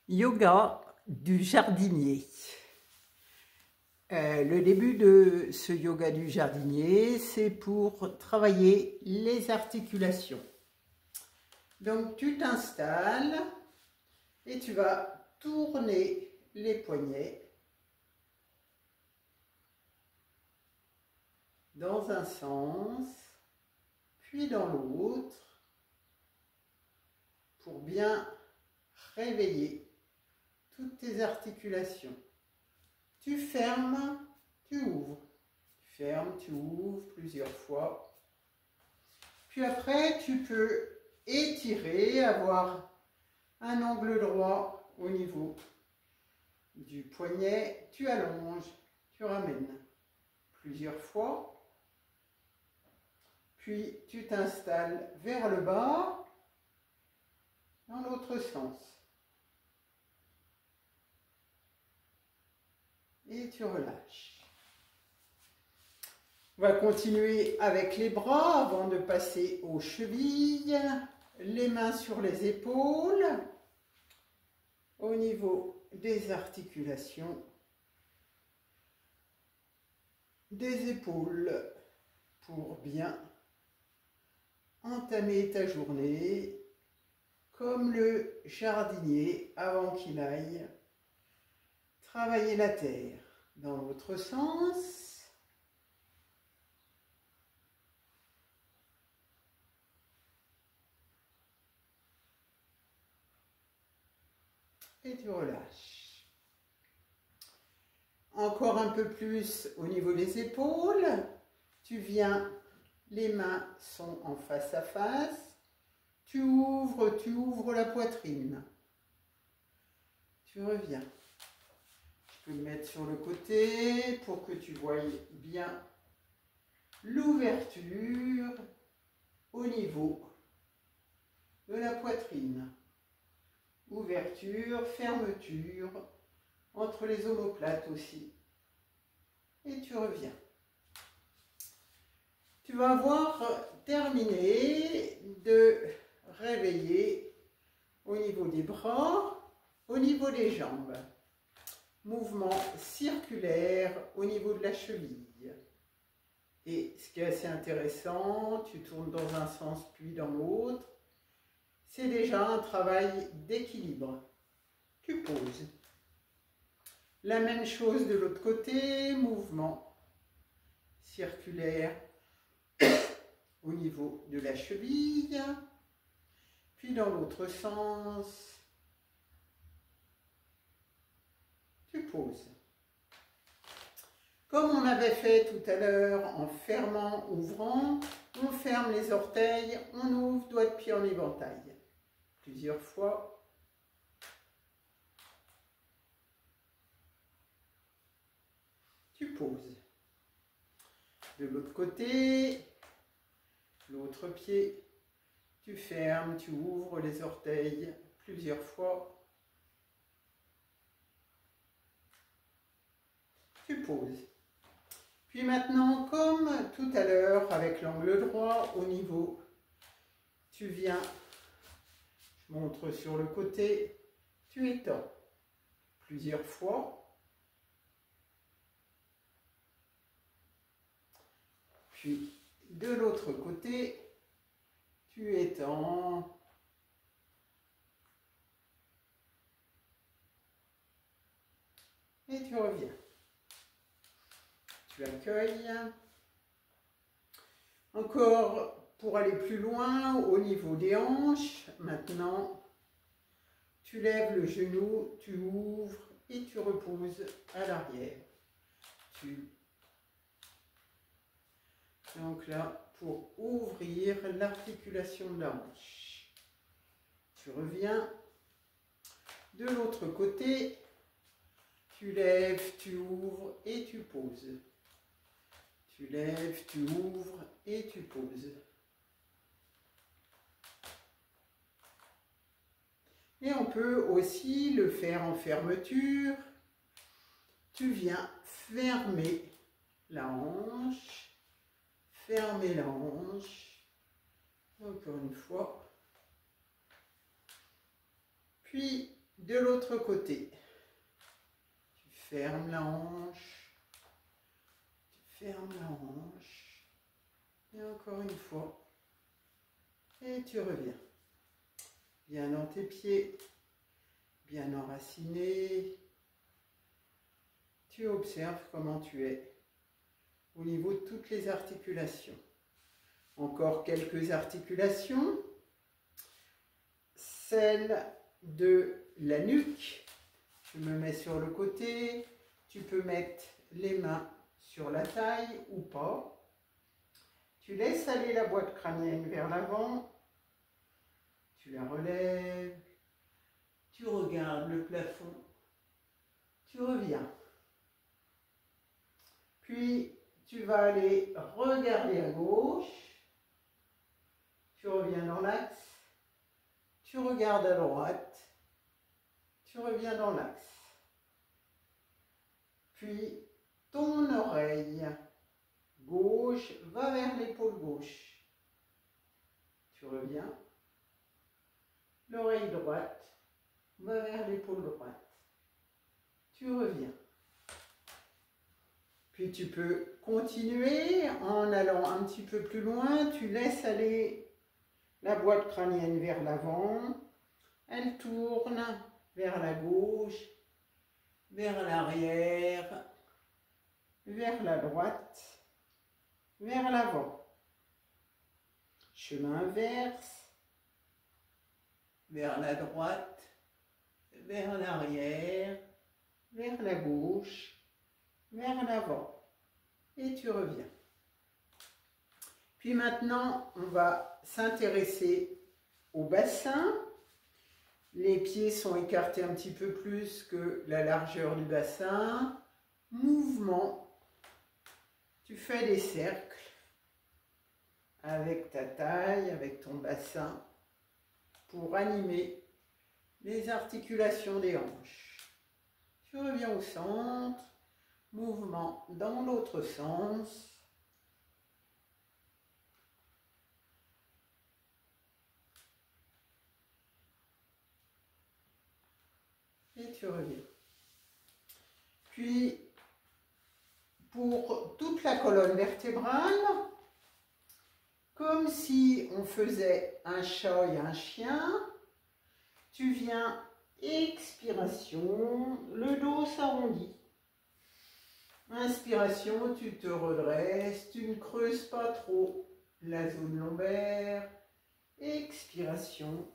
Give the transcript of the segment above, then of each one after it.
Yoga du jardinier. Le début de ce yoga du jardinier, c'est pour travailler les articulations. Donc tu t'installes et tu vas tourner les poignets dans un sens, puis dans l'autre, pour bien réveiller toutes tes articulations. Tu fermes, tu ouvres. Tu fermes, tu ouvres plusieurs fois. Puis après, tu peux étirer, avoir un angle droit au niveau du poignet. Tu allonges, tu ramènes plusieurs fois. Puis tu t'installes vers le bas, dans l'autre sens. Et tu relâches. On va continuer avec les bras avant de passer aux chevilles. Les mains sur les épaules. Au niveau des articulations. Des épaules pour bien entamer ta journée comme le jardinier avant qu'il aille travailler la terre. Dans l'autre sens. Et tu relâches. Encore un peu plus au niveau des épaules. Tu viens, les mains sont en face à face. Tu ouvres la poitrine. Tu reviens. Je peux me mettre sur le côté pour que tu voies bien l'ouverture au niveau de la poitrine. Ouverture, fermeture, entre les omoplates aussi. Et tu reviens. Tu vas avoir terminé de réveiller au niveau des bras, au niveau des jambes. Mouvement circulaire au niveau de la cheville. Et ce qui est assez intéressant, tu tournes dans un sens puis dans l'autre. C'est déjà un travail d'équilibre. Tu poses. La même chose de l'autre côté, mouvement circulaire au niveau de la cheville, puis dans l'autre sens, tu poses. Comme on avait fait tout à l'heure en fermant, ouvrant, on ferme les orteils, on ouvre, doigt de pied en éventail. Plusieurs fois. Tu poses. De l'autre côté, l'autre pied, tu fermes, tu ouvres les orteils plusieurs fois. Tu poses. Puis maintenant, comme tout à l'heure, avec l'angle droit au niveau, tu viens, je montre sur le côté, tu étends plusieurs fois. Puis de l'autre côté, tu étends. Et tu reviens. Tu accueilles. Encore pour aller plus loin au niveau des hanches. Maintenant, tu lèves le genou, tu ouvres et tu reposes à l'arrière. Donc là, pour ouvrir l'articulation de la hanche. Tu reviens. De l'autre côté, tu lèves, tu ouvres et tu poses. Tu lèves, tu ouvres et tu poses. Et on peut aussi le faire en fermeture. Tu viens fermer la hanche. Fermer la hanche. Encore une fois. Puis De l'autre côté, tu fermes la hanche, tu fermes la hanche, et encore une fois, et tu reviens. Bien dans tes pieds, bien enraciné. Tu observes comment tu es au niveau de toutes les articulations. Encore quelques articulations. Celle de la nuque, tu me mets sur le côté. Tu peux mettre les mains sur la taille ou pas. Tu laisses aller la boîte crânienne vers l'avant. Tu la relèves. Tu regardes le plafond. Tu reviens. Puis, tu vas aller regarder à gauche. Tu reviens dans l'axe. Tu regardes à droite. Tu reviens dans l'axe. Puis, ton oreille gauche va vers l'épaule gauche. Tu reviens. L'oreille droite va vers l'épaule droite. Tu reviens. Puis tu peux continuer en allant un petit peu plus loin. Tu laisses aller la boîte crânienne vers l'avant. Elle tourne vers la gauche, vers l'arrière, vers la droite, vers l'avant. Chemin inverse, vers la droite, vers l'arrière, vers la gauche, vers l'avant. Et tu reviens. Puis maintenant, on va s'intéresser au bassin. Les pieds sont écartés un petit peu plus que la largeur du bassin. Mouvement. Tu fais des cercles avec ta taille, avec ton bassin, pour animer les articulations des hanches. Tu reviens au centre. Mouvement dans l'autre sens. Et tu reviens. Puis, pour toute la colonne vertébrale, comme si on faisait un chat et un chien, tu viens, expiration, le dos s'arrondit. Inspiration, tu te redresses, tu ne creuses pas trop la zone lombaire. Expiration,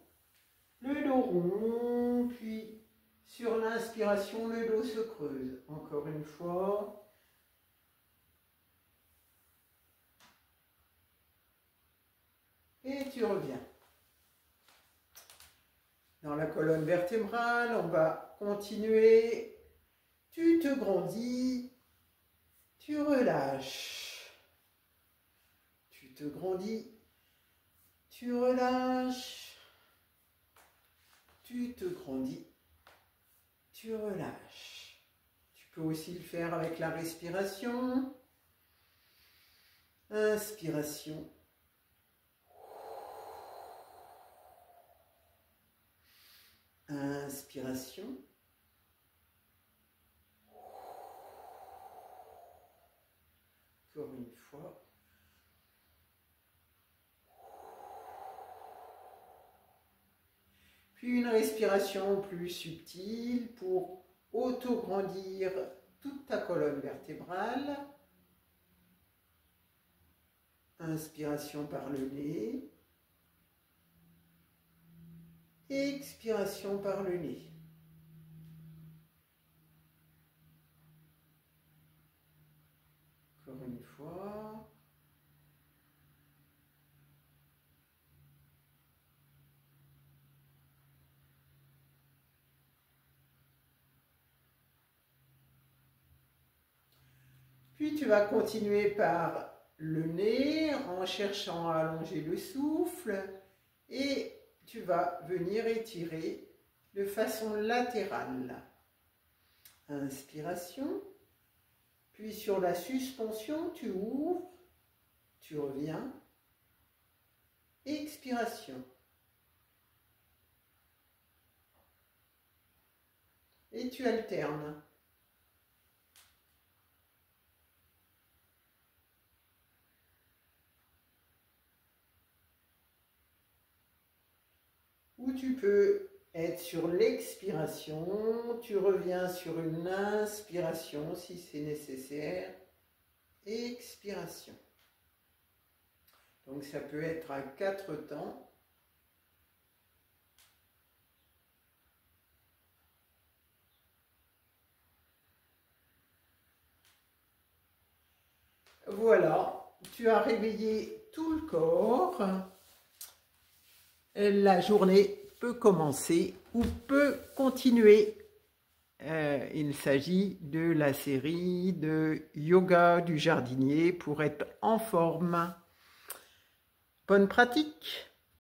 le dos rond, puis sur l'inspiration, le dos se creuse. Encore une fois. Et tu reviens. Dans la colonne vertébrale, on va continuer. Tu te grandis. Tu relâches. Tu te grandis. Tu relâches. Tu te grandis. Tu relâches. Tu peux aussi le faire avec la respiration. Inspiration. Inspiration. Encore une fois. Puis une respiration plus subtile pour auto-grandir toute ta colonne vertébrale. Inspiration par le nez. Expiration par le nez. Encore une fois. Puis tu vas continuer par le nez en cherchant à allonger le souffle et tu vas venir étirer de façon latérale. Inspiration, puis sur la suspension, tu ouvres, tu reviens. Expiration. et tu alternes. Ou tu peux être sur l'expiration, tu reviens sur une inspiration si c'est nécessaire, expiration. Donc ça peut être à 4 temps. Voilà, tu as réveillé tout le corps. La journée peut commencer ou peut continuer. Il s'agit de la série de yoga du jardinier pour être en forme. Bonne pratique!